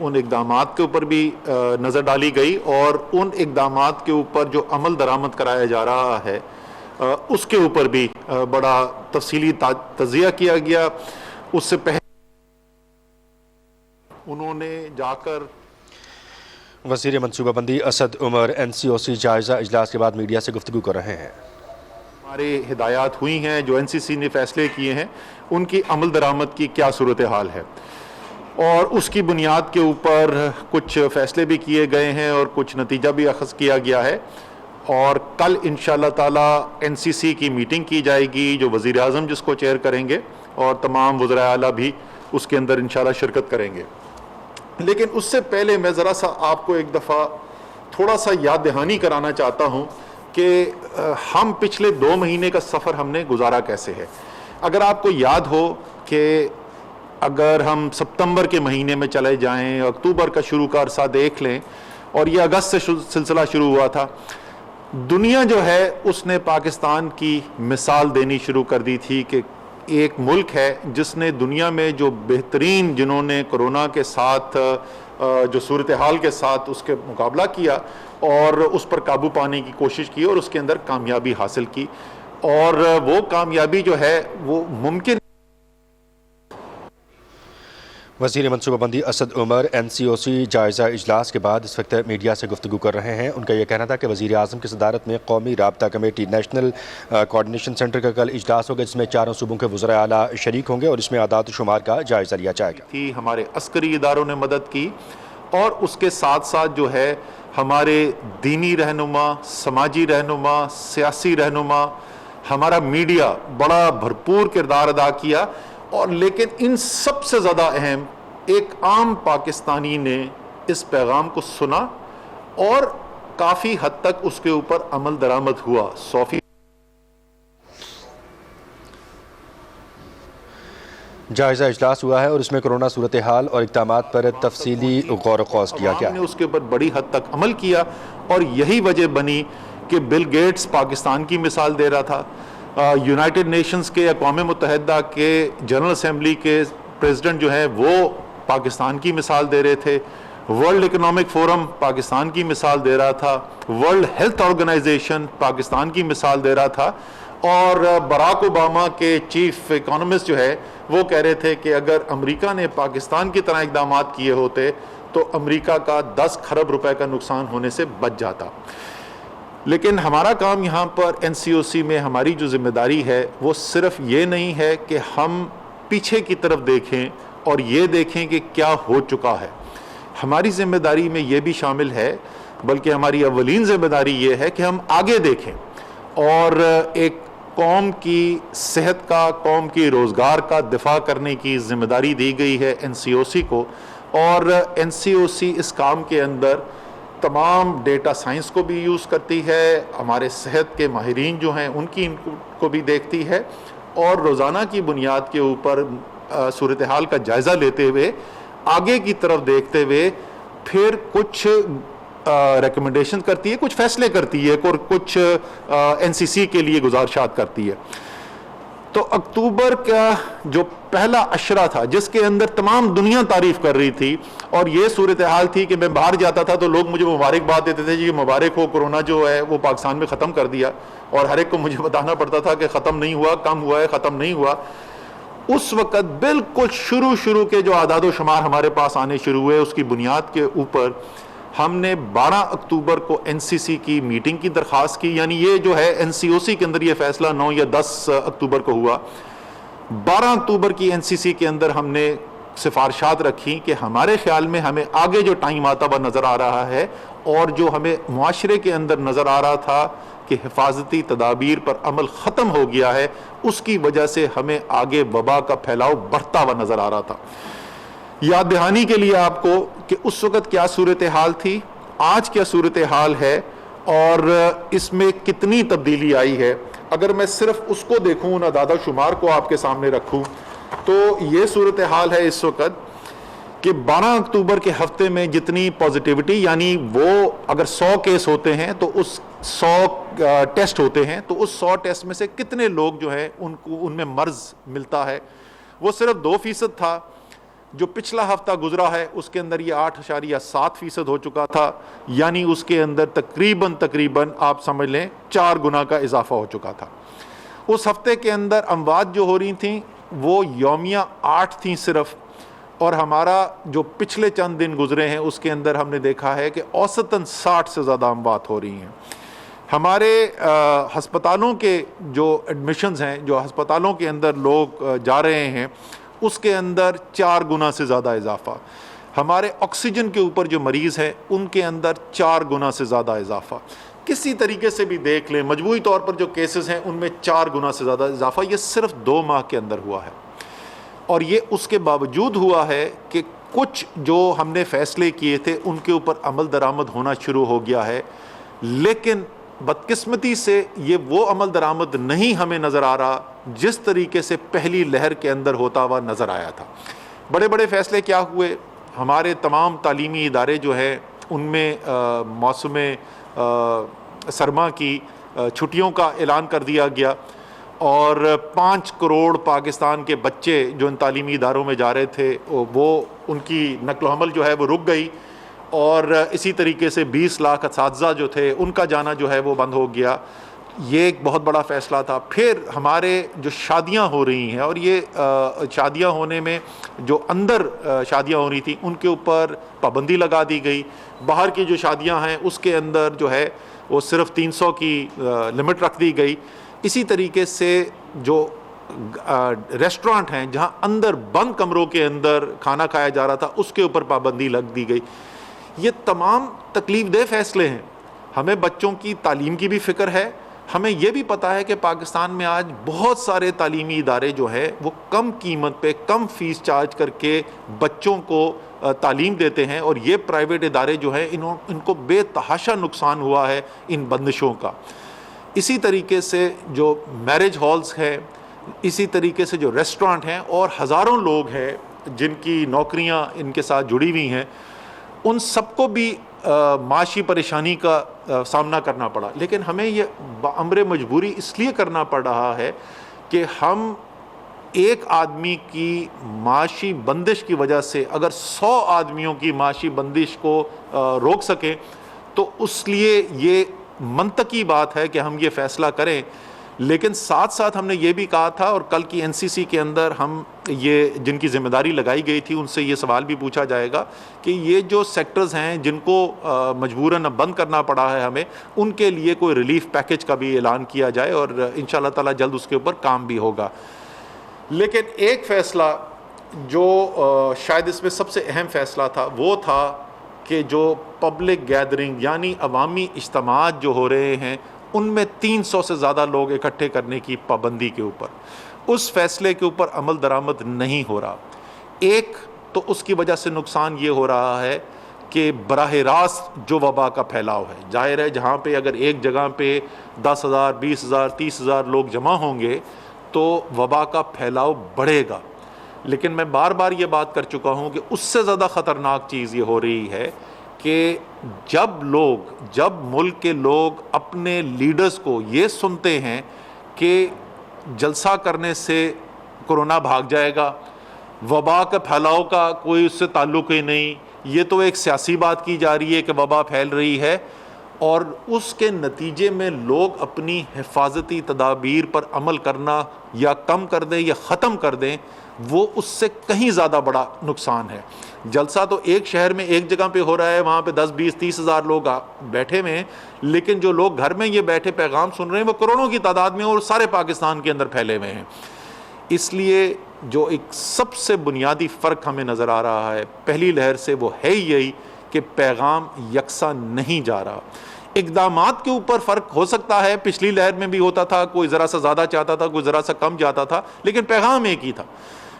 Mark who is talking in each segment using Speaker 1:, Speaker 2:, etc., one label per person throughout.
Speaker 1: ان اقدامات کے اوپر بھی نظر ڈالی گئی اور ان اقدامات کے اوپر جو عمل درآمد کرایا جا رہا ہے اس کے اوپر بھی بڑا تفصیلی تجزیہ کیا گیا. اس سے پہلے انہوں نے جا کر
Speaker 2: وزیر منصوبہ بندی اسد عمر NCOC جائزہ اجلاس کے بعد میڈیا سے گفتگو کر رہے ہیں.
Speaker 1: ہمارے ہدایات ہوئی ہیں جو NCC نے فیصلے کیے ہیں ان کی عمل درآمد کی کیا صورتحال ہے اور اس کی بنیاد کے اوپر کچھ فیصلے بھی کیے گئے ہیں اور کچھ نتیجہ بھی اخذ کیا گیا ہے. اور کل انشاءاللہ تعالی NCC کی میٹنگ کی جائے گی جو وزیر اعظم جس کو چیئر کریں گے اور تمام وزراء اعلیٰ بھی اس کے اندر انشاءاللہ شرکت کریں گے. لیکن اس سے پہلے میں ذرا سا آپ کو ایک دفعہ تھوڑا سا یاد دہانی کرانا چاہتا ہوں کہ ہم پچھلے 2 مہینے کا سفر ہم نے گزارا کیسے ہے. اگر آپ کو یاد ہو کہ اگر ہم ستمبر کے مہینے میں چلے جائیں، اکتوبر کا شروع کا عرصہ دیکھ لیں اور یہ اگست سے سلسلہ شروع ہوا تھا، دنیا جو ہے اس نے پاکستان کی مثال دینی شروع کر دی تھی کہ ایک ملک ہے جس نے دنیا میں جو بہترین، جنہوں نے کرونا کے ساتھ جو صورتحال کے ساتھ اس کے مقابلہ کیا اور اس پر قابو پانے کی کوشش کی اور اس کے اندر کامیابی حاصل کی. اور وہ کامیابی جو ہے وہ ممکن.
Speaker 2: وزیر منصوبہ بندی اسد عمر NCOC جائزہ اجلاس کے بعد اس وقت میڈیا سے گفتگو کر رہے ہیں. ان کا یہ کہنا تھا کہ وزیر اعظم کی صدارت میں قومی رابطہ کمیٹی نیشنل کوارڈینیشن سینٹر کا کل اجلاس ہوگا جس میں 4 صوبوں کے وزراء اعلیٰ شریک ہوں گے اور اس میں اعداد و شمار کا جائزہ لیا جائے گا.
Speaker 1: ہمارے عسکری اداروں نے مدد کی اور اس کے ساتھ ساتھ جو ہے ہمارے دینی رہنما، سماجی رہنما، سیاسی رہنما، ہمارا میڈیا بڑا بھرپور کردار ادا کیا. اور لیکن ان سب سے زیادہ اہم ایک عام پاکستانی نے اس پیغام کو سنا اور کافی حد تک اس کے اوپر عمل درآمد ہوا. 100%
Speaker 2: جائزہ اجلاس ہوا ہے اور اس میں کرونا صورتحال اور اقدامات پر تفصیلی غور و خوض کیا گیا.
Speaker 1: ہم نے اس کے اوپر بڑی حد تک عمل کیا اور یہی وجہ بنی کہ بل گیٹس پاکستان کی مثال دے رہا تھا. یونائٹڈ نیشنز کے، اقوام متحدہ کے جنرل اسمبلی کے پریزیڈنٹ جو ہیں وہ پاکستان کی مثال دے رہے تھے. ورلڈ اکنامک فورم پاکستان کی مثال دے رہا تھا. ورلڈ ہیلتھ آرگنائزیشن پاکستان کی مثال دے رہا تھا. اور براک اوباما کے چیف اکانومسٹ جو ہے وہ کہہ رہے تھے کہ اگر امریکہ نے پاکستان کی طرح اقدامات کیے ہوتے تو امریکہ کا 10 کھرب روپے کا نقصان ہونے سے بچ جاتا. لیکن ہمارا کام یہاں پر NCOC میں ہماری جو ذمہ داری ہے وہ صرف یہ نہیں ہے کہ ہم پیچھے کی طرف دیکھیں اور یہ دیکھیں کہ کیا ہو چکا ہے. ہماری ذمہ داری میں یہ بھی شامل ہے، بلکہ ہماری اولین ذمہ داری یہ ہے کہ ہم آگے دیکھیں اور ایک قوم کی صحت کا، قوم کی روزگار کا دفاع کرنے کی ذمہ داری دی گئی ہے NCOC کو. اور NCOC اس کام کے اندر تمام ڈیٹا سائنس کو بھی یوز کرتی ہے، ہمارے صحت کے ماہرین جو ہیں ان کی کو بھی دیکھتی ہے اور روزانہ کی بنیاد کے اوپر صورتحال کا جائزہ لیتے ہوئے آگے کی طرف دیکھتے ہوئے پھر کچھ ریکمنڈیشن کرتی ہے، کچھ فیصلے کرتی ہے اور کچھ NCC کے لیے گزارشات کرتی ہے. تو اکتوبر کا جو پہلا عشرہ تھا جس کے اندر تمام دنیا تعریف کر رہی تھی اور یہ صورتحال تھی کہ میں باہر جاتا تھا تو لوگ مجھے مبارکباد دیتے تھے، جی مبارک ہو، کورونا جو ہے وہ پاکستان میں ختم کر دیا. اور ہر ایک کو مجھے بتانا پڑتا تھا کہ ختم نہیں ہوا، کم ہوا ہے، ختم نہیں ہوا. اس وقت بالکل شروع کے جو اعداد و شمار ہمارے پاس آنے شروع ہوئے اس کی بنیاد کے اوپر ہم نے 12 اکتوبر کو NCC کی میٹنگ کی درخواست کی. یعنی یہ جو ہے NCOC کے اندر یہ فیصلہ 9 یا 10 اکتوبر کو ہوا. 12 اکتوبر کی NCC کے اندر ہم نے سفارشات رکھی کہ ہمارے خیال میں ہمیں آگے جو ٹائم آتا ہوا نظر آ رہا ہے اور جو ہمیں معاشرے کے اندر نظر آ رہا تھا کہ حفاظتی تدابیر پر عمل ختم ہو گیا ہے، اس کی وجہ سے ہمیں آگے وبا کا پھیلاؤ بڑھتا ہوا نظر آ رہا تھا. یاد دہانی کے لیے آپ کو کہ اس وقت کیا صورتحال تھی، آج کیا صورتحال ہے اور اس میں کتنی تبدیلی آئی ہے. اگر میں صرف اس کو دیکھوں، ان اعداد و شمار کو آپ کے سامنے رکھوں، تو یہ صورتحال ہے اس وقت کہ 12 اکتوبر کے ہفتے میں جتنی پازیٹیوٹی، یعنی وہ اگر 100 کیس ہوتے ہیں تو اس 100 ٹیسٹ ہوتے ہیں تو اس 100 ٹیسٹ میں سے کتنے لوگ جو ہیں ان میں مرض ملتا ہے، وہ صرف 2% تھا. جو پچھلا ہفتہ گزرا ہے اس کے اندر یہ 8.7% ہو چکا تھا، یعنی اس کے اندر تقریباً آپ سمجھ لیں 4 گنا کا اضافہ ہو چکا تھا۔ اس ہفتے کے اندر اموات جو ہو رہی تھیں وہ یومیہ 8 تھیں صرف، اور ہمارا جو پچھلے چند دن گزرے ہیں اس کے اندر ہم نے دیکھا ہے کہ اوسطاً 60 سے زیادہ اموات ہو رہی ہیں۔ ہمارے ہسپتالوں کے جو ایڈمیشنز ہیں، جو ہسپتالوں کے اندر لوگ جا رہے ہیں، اس کے اندر 4 گنا سے زیادہ اضافہ۔ ہمارے آکسیجن کے اوپر جو مریض ہیں ان کے اندر 4 گنا سے زیادہ اضافہ۔ کسی طریقے سے بھی دیکھ لیں، مجموعی طور پر جو کیسز ہیں ان میں 4 گنا سے زیادہ اضافہ یہ صرف 2 ماہ کے اندر ہوا ہے۔ اور یہ اس کے باوجود ہوا ہے کہ کچھ جو ہم نے فیصلے کیے تھے ان کے اوپر عمل درآمد ہونا شروع ہو گیا ہے، لیکن بدقسمتی سے یہ وہ عمل درآمد نہیں ہمیں نظر آ رہا جس طریقے سے پہلی لہر کے اندر ہوتا ہوا نظر آیا تھا۔ بڑے بڑے فیصلے کیا ہوئے؟ ہمارے تمام تعلیمی ادارے جو ہیں ان میں موسم سرما کی چھٹیوں کا اعلان کر دیا گیا، اور 5 کروڑ پاکستان کے بچے جو ان تعلیمی اداروں میں جا رہے تھے وہ ان کی نقل و حمل جو ہے وہ رک گئی، اور اسی طریقے سے 20 لاکھ اساتذہ جو تھے ان کا جانا جو ہے وہ بند ہو گیا۔ یہ ایک بہت بڑا فیصلہ تھا۔ پھر ہمارے جو شادیاں ہو رہی ہیں، اور یہ شادیاں ہونے میں جو اندر شادیاں ہو رہی تھیں ان کے اوپر پابندی لگا دی گئی۔ باہر کی جو شادیاں ہیں اس کے اندر جو ہے وہ صرف 300 کی لمٹ رکھ دی گئی۔ اسی طریقے سے جو ریسٹورانٹ ہیں جہاں اندر بند کمروں کے اندر کھانا کھایا جا رہا تھا اس کے اوپر پابندی لگ دی گئی۔ یہ تمام تکلیف دہ فیصلے ہیں۔ ہمیں بچوں کی تعلیم کی بھی فکر ہے، ہمیں یہ بھی پتہ ہے کہ پاکستان میں آج بہت سارے تعلیمی ادارے جو ہیں وہ کم قیمت پہ کم فیس چارج کر کے بچوں کو تعلیم دیتے ہیں، اور یہ پرائیویٹ ادارے جو ہیں ان کو بے تحاشا نقصان ہوا ہے ان بندشوں کا۔ اسی طریقے سے جو میرج ہالز ہیں، اسی طریقے سے جو ریسٹورانٹ ہیں، اور ہزاروں لوگ ہیں جن کی نوکریاں ان کے ساتھ جڑی ہوئی ہیں، ان سب کو بھی معاشی پریشانی کا سامنا کرنا پڑا۔ لیکن ہمیں یہ بامر مجبوری اس لیے کرنا پڑ رہا ہے کہ ہم ایک آدمی کی معاشی بندش کی وجہ سے اگر 100 آدمیوں کی معاشی بندش کو روک سکیں تو اس لیے یہ منطقی بات ہے کہ ہم یہ فیصلہ کریں۔ لیکن ساتھ ساتھ ہم نے یہ بھی کہا تھا، اور کل کی NCC کے اندر ہم یہ جن کی ذمہ داری لگائی گئی تھی ان سے یہ سوال بھی پوچھا جائے گا کہ یہ جو سیکٹرز ہیں جن کو مجبوراً بند کرنا پڑا ہے ہمیں، ان کے لیے کوئی ریلیف پیکج کا بھی اعلان کیا جائے، اور انشاءاللہ تعالی جلد اس کے اوپر کام بھی ہوگا۔ لیکن ایک فیصلہ جو شاید اس میں سب سے اہم فیصلہ تھا وہ تھا کہ جو پبلک گیدرنگ یعنی عوامی اجتماعات جو ہو رہے ہیں ان میں 300 سے زیادہ لوگ اکٹھے کرنے کی پابندی کے اوپر، اس فیصلے کے اوپر عمل درآمد نہیں ہو رہا۔ ایک تو اس کی وجہ سے نقصان یہ ہو رہا ہے کہ براہ راست جو وبا کا پھیلاؤ ہے، ظاہر ہے جہاں پہ اگر ایک جگہ پہ 10,000 20,000 30,000 لوگ جمع ہوں گے تو وبا کا پھیلاؤ بڑھے گا۔ لیکن میں بار بار یہ بات کر چکا ہوں کہ اس سے زیادہ خطرناک چیز یہ ہو رہی ہے کہ جب ملک کے لوگ اپنے لیڈرز کو یہ سنتے ہیں کہ جلسہ کرنے سے کرونا بھاگ جائے گا، وبا کے پھیلاؤ کا کوئی اس سے تعلق ہی نہیں، یہ تو ایک سیاسی بات کی جا رہی ہے کہ وبا پھیل رہی ہے، اور اس کے نتیجے میں لوگ اپنی حفاظتی تدابیر پر عمل کرنا یا کم کر دیں یا ختم کر دیں، وہ اس سے کہیں زیادہ بڑا نقصان ہے۔ جلسہ تو ایک شہر میں ایک جگہ پہ ہو رہا ہے، وہاں پہ 10 20 30 ہزار لوگ بیٹھے ہوئے ہیں، لیکن جو لوگ گھر میں یہ بیٹھے پیغام سن رہے ہیں وہ کروڑوں کی تعداد میں اور سارے پاکستان کے اندر پھیلے ہوئے ہیں۔ اس لیے جو ایک سب سے بنیادی فرق ہمیں نظر آ رہا ہے پہلی لہر سے وہ ہے یہی کہ پیغام یکساں نہیں جا رہا۔ اقدامات کے اوپر فرق ہو سکتا ہے، پچھلی لہر میں بھی ہوتا تھا، کوئی ذرا سا زیادہ چاہتا تھا، کوئی ذرا سا کم جاتا تھا، لیکن پیغام ایک ہی تھا۔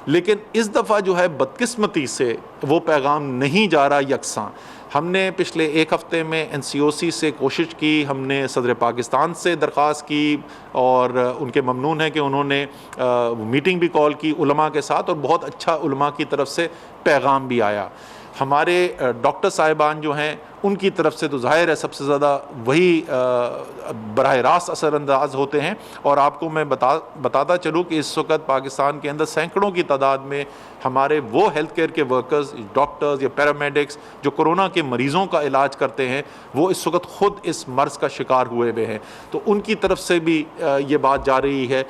Speaker 1: لیکن اس دفعہ جو ہے بدقسمتی سے وہ پیغام نہیں جا رہا یکساں۔ ہم نے پچھلے ایک ہفتے میں NCOC سے کوشش کی، ہم نے صدر پاکستان سے درخواست کی، اور ان کے ممنون ہے کہ انہوں نے میٹنگ بھی کال کی علماء کے ساتھ، اور بہت اچھا علماء کی طرف سے پیغام بھی آیا۔ ہمارے ڈاکٹر صاحبان جو ہیں ان کی طرف سے تو ظاہر ہے سب سے زیادہ وہی براہ راست اثر انداز ہوتے ہیں. اور آپ کو میں بتاتا چلوں کہ اس وقت پاکستان کے اندر سینکڑوں کی تعداد میں ہمارے وہ ہیلتھ کیئر کے ورکرز، ڈاکٹرز یا پیرامیڈکس جو کورونا کے مریضوں کا علاج کرتے ہیں، وہ اس وقت خود اس مرض کا شکار ہوئے ہوئے ہیں. تو ان کی طرف سے بھی یہ بات جا رہی ہے.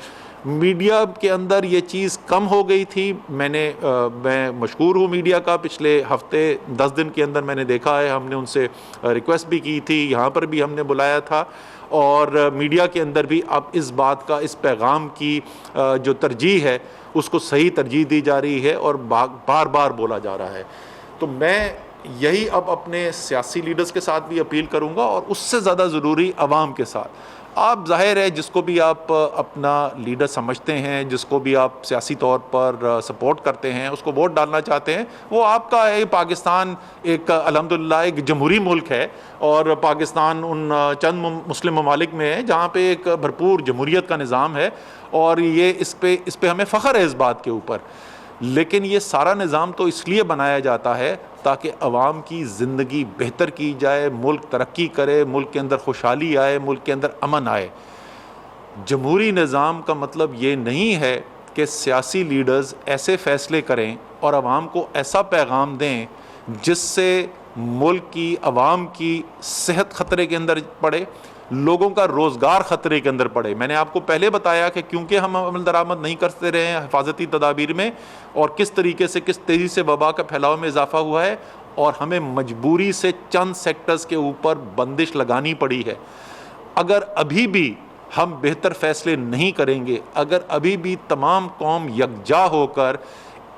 Speaker 1: میڈیا کے اندر یہ چیز کم ہو گئی تھی. میں مشکور ہوں میڈیا کا. پچھلے ہفتے 10 دن کے اندر میں نے دیکھا ہے، ہم نے ان سے ریکویسٹ بھی کی تھی، یہاں پر بھی ہم نے بلایا تھا، اور میڈیا کے اندر بھی اب اس بات کا، اس پیغام کی جو ترجیح ہے اس کو صحیح ترجیح دی جا رہی ہے اور بار بار بولا جا رہا ہے. تو میں یہی اب اپنے سیاسی لیڈرز کے ساتھ بھی اپیل کروں گا، اور اس سے زیادہ ضروری عوام کے ساتھ. آپ ظاہر ہے جس کو بھی آپ اپنا لیڈر سمجھتے ہیں، جس کو بھی آپ سیاسی طور پر سپورٹ کرتے ہیں، اس کو ووٹ ڈالنا چاہتے ہیں، وہ آپ کا ہے. پاکستان ایک الحمدللہ ایک جمہوری ملک ہے، اور پاکستان ان چند مسلم ممالک میں ہے جہاں پہ ایک بھرپور جمہوریت کا نظام ہے، اور یہ اس پہ ہمیں فخر ہے اس بات کے اوپر. لیکن یہ سارا نظام تو اس لیے بنایا جاتا ہے تاکہ عوام کی زندگی بہتر کی جائے، ملک ترقی کرے، ملک کے اندر خوشحالی آئے، ملک کے اندر امن آئے. جمہوری نظام کا مطلب یہ نہیں ہے کہ سیاسی لیڈرز ایسے فیصلے کریں اور عوام کو ایسا پیغام دیں جس سے ملک کی، عوام کی صحت خطرے کے اندر پڑے، لوگوں کا روزگار خطرے کے اندر پڑے. میں نے آپ کو پہلے بتایا کہ کیونکہ ہم عمل درآمد نہیں کرتے رہے ہیں حفاظتی تدابیر میں، اور کس طریقے سے، کس تیزی سے وبا کا پھیلاؤ میں اضافہ ہوا ہے، اور ہمیں مجبوری سے چند سیکٹرز کے اوپر بندش لگانی پڑی ہے. اگر ابھی بھی ہم بہتر فیصلے نہیں کریں گے، اگر ابھی بھی تمام قوم یکجا ہو کر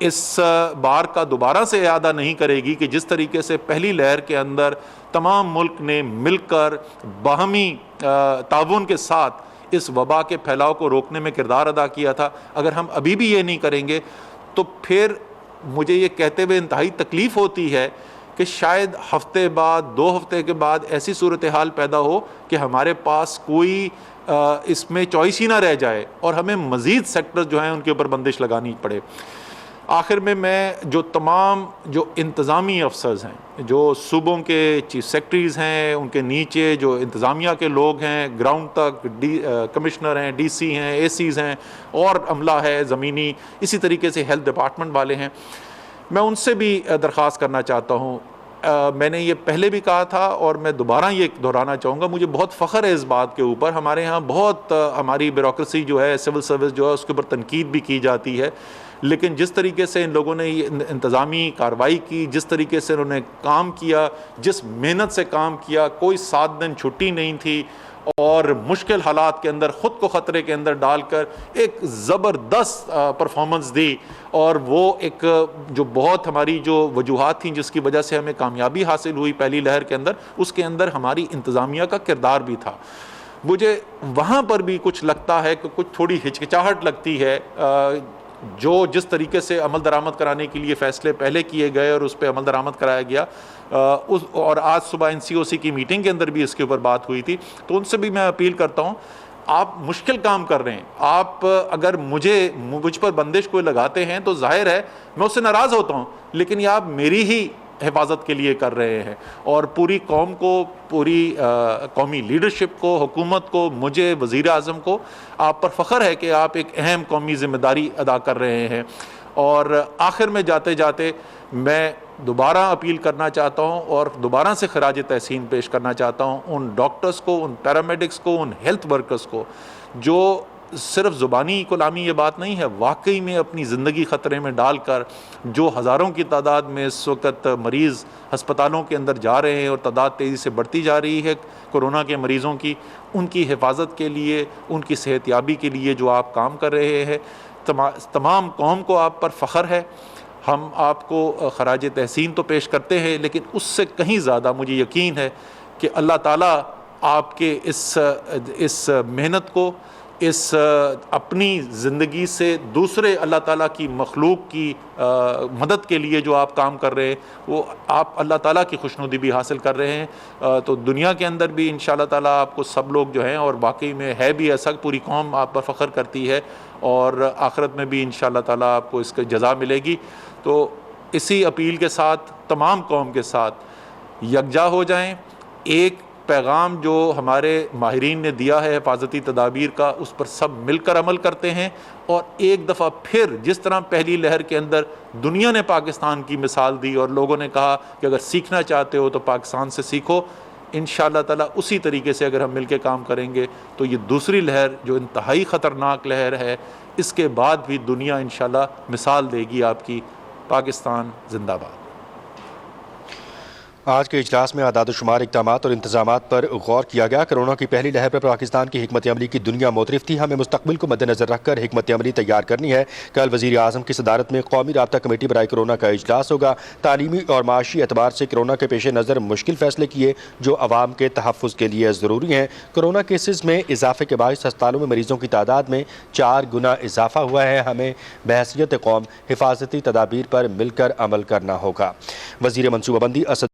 Speaker 1: اس بار کا دوبارہ سے اعادہ نہیں کرے گی کہ جس طریقے سے پہلی لہر کے اندر تمام ملک نے مل کر باہمی تعاون کے ساتھ اس وبا کے پھیلاؤ کو روکنے میں کردار ادا کیا تھا، اگر ہم ابھی بھی یہ نہیں کریں گے تو پھر مجھے یہ کہتے ہوئے انتہائی تکلیف ہوتی ہے کہ شاید ہفتے بعد، 2 ہفتے کے بعد ایسی صورتحال پیدا ہو کہ ہمارے پاس کوئی اس میں چوائس ہی نہ رہ جائے اور ہمیں مزید سیکٹر جو ہیں ان کے اوپر بندش لگانی پڑے. آخر میں جو تمام جو انتظامی افسرز ہیں، جو صوبوں کے چیف سیکرٹریز ہیں، ان کے نیچے جو انتظامیہ کے لوگ ہیں، گراؤنڈ تک کمشنر ہیں، ڈی سی ہیں، اے سیز ہیں، اور عملہ ہے زمینی، اسی طریقے سے ہیلتھ ڈپارٹمنٹ والے ہیں، میں ان سے بھی درخواست کرنا چاہتا ہوں. میں نے یہ پہلے بھی کہا تھا اور میں دوبارہ یہ دہرانا چاہوں گا، مجھے بہت فخر ہے اس بات کے اوپر. ہمارے ہاں بہت ہماری بیوروکریسی جو ہے، سول سروس جو ہے، اس کے اوپر تنقید بھی کی جاتی ہے، لیکن جس طریقے سے ان لوگوں نے انتظامی کارروائی کی، جس طریقے سے انہوں نے کام کیا، جس محنت سے کام کیا، کوئی 7 دن چھٹی نہیں تھی، اور مشکل حالات کے اندر خود کو خطرے کے اندر ڈال کر ایک زبردست پرفارمنس دی. اور وہ ایک جو بہت ہماری جو وجوہات تھیں جس کی وجہ سے ہمیں کامیابی حاصل ہوئی پہلی لہر کے اندر، اس کے اندر ہماری انتظامیہ کا کردار بھی تھا. مجھے وہاں پر بھی کچھ لگتا ہے کہ کچھ تھوڑی ہچکچاہٹ لگتی ہے، جو جس طریقے سے عمل درآمد کرانے کے لیے فیصلے پہلے کیے گئے اور اس پہ عمل درآمد کرایا گیا، اور آج صبح NCOC کی میٹنگ کے اندر بھی اس کے اوپر بات ہوئی تھی. تو ان سے بھی میں اپیل کرتا ہوں، آپ مشکل کام کر رہے ہیں، آپ اگر مجھ پر بندش کوئی لگاتے ہیں تو ظاہر ہے میں اس سے ناراض ہوتا ہوں، لیکن یہ آپ میری ہی حفاظت کے لیے کر رہے ہیں، اور پوری قوم کو، پوری قومی لیڈرشپ کو، حکومت کو، مجھے، وزیر اعظم کو آپ پر فخر ہے کہ آپ ایک اہم قومی ذمہ داری ادا کر رہے ہیں. اور آخر میں جاتے جاتے میں دوبارہ اپیل کرنا چاہتا ہوں اور دوبارہ سے خراج تحسین پیش کرنا چاہتا ہوں ان ڈاکٹرز کو، ان پیرامیڈکس کو، ان ہیلتھ ورکرز کو جو صرف زبانی کلامی یہ بات نہیں ہے، واقعی میں اپنی زندگی خطرے میں ڈال کر جو ہزاروں کی تعداد میں اس وقت مریض ہسپتالوں کے اندر جا رہے ہیں اور تعداد تیزی سے بڑھتی جا رہی ہے کورونا کے مریضوں کی، ان کی حفاظت کے لیے، ان کی صحت یابی کے لیے جو آپ کام کر رہے ہیں، تمام قوم کو آپ پر فخر ہے. ہم آپ کو خراج تحسین تو پیش کرتے ہیں، لیکن اس سے کہیں زیادہ مجھے یقین ہے کہ اللہ تعالیٰ آپ کے اس محنت کو، اس اپنی زندگی سے دوسرے اللہ تعالیٰ کی مخلوق کی مدد کے لیے جو آپ کام کر رہے ہیں، وہ آپ اللہ تعالیٰ کی خوشنودی بھی حاصل کر رہے ہیں. تو دنیا کے اندر بھی انشاءاللہ تعالیٰ آپ کو سب لوگ جو ہیں، اور واقعی میں ہے بھی ایسا، پوری قوم آپ پر فخر کرتی ہے، اور آخرت میں بھی انشاءاللہ تعالیٰ آپ کو اس کا جزا ملے گی. تو اسی اپیل کے ساتھ تمام قوم کے ساتھ یکجا ہو جائیں. ایک پیغام جو ہمارے ماہرین نے دیا ہے حفاظتی تدابیر کا، اس پر سب مل کر عمل کرتے ہیں، اور ایک دفعہ پھر جس طرح پہلی لہر کے اندر دنیا نے پاکستان کی مثال دی اور لوگوں نے کہا کہ اگر سیکھنا چاہتے ہو تو پاکستان سے سیکھو، انشاءاللہ تعالیٰ اسی طریقے سے اگر ہم مل کے کام کریں گے تو یہ دوسری لہر جو انتہائی خطرناک لہر ہے، اس کے بعد بھی دنیا انشاءاللہ مثال دے گی آپ کی. پاکستان زندہ باد.
Speaker 2: آج کے اجلاس میں اعداد و شمار اقدامات اور انتظامات پر غور کیا گیا. کرونا کی پہلی لہر پر پاکستان کی حکمت عملی کی دنیا معترف تھی. ہمیں مستقبل کو مد نظر رکھ کر حکمت عملی تیار کرنی ہے. کل وزیر اعظم کی صدارت میں قومی رابطہ کمیٹی برائے کرونا کا اجلاس ہوگا. تعلیمی اور معاشی اعتبار سے کرونا کے پیش نظر مشکل فیصلے کیے جو عوام کے تحفظ کے لیے ضروری ہیں. کرونا کیسز میں اضافے کے باعث ہسپتالوں میں مریضوں کی تعداد میں 4 گنا اضافہ ہوا ہے. ہمیں بحیثیت قوم حفاظتی تدابیر پر مل کر عمل کرنا ہوگا. وزیر منصوبہ بندی اسد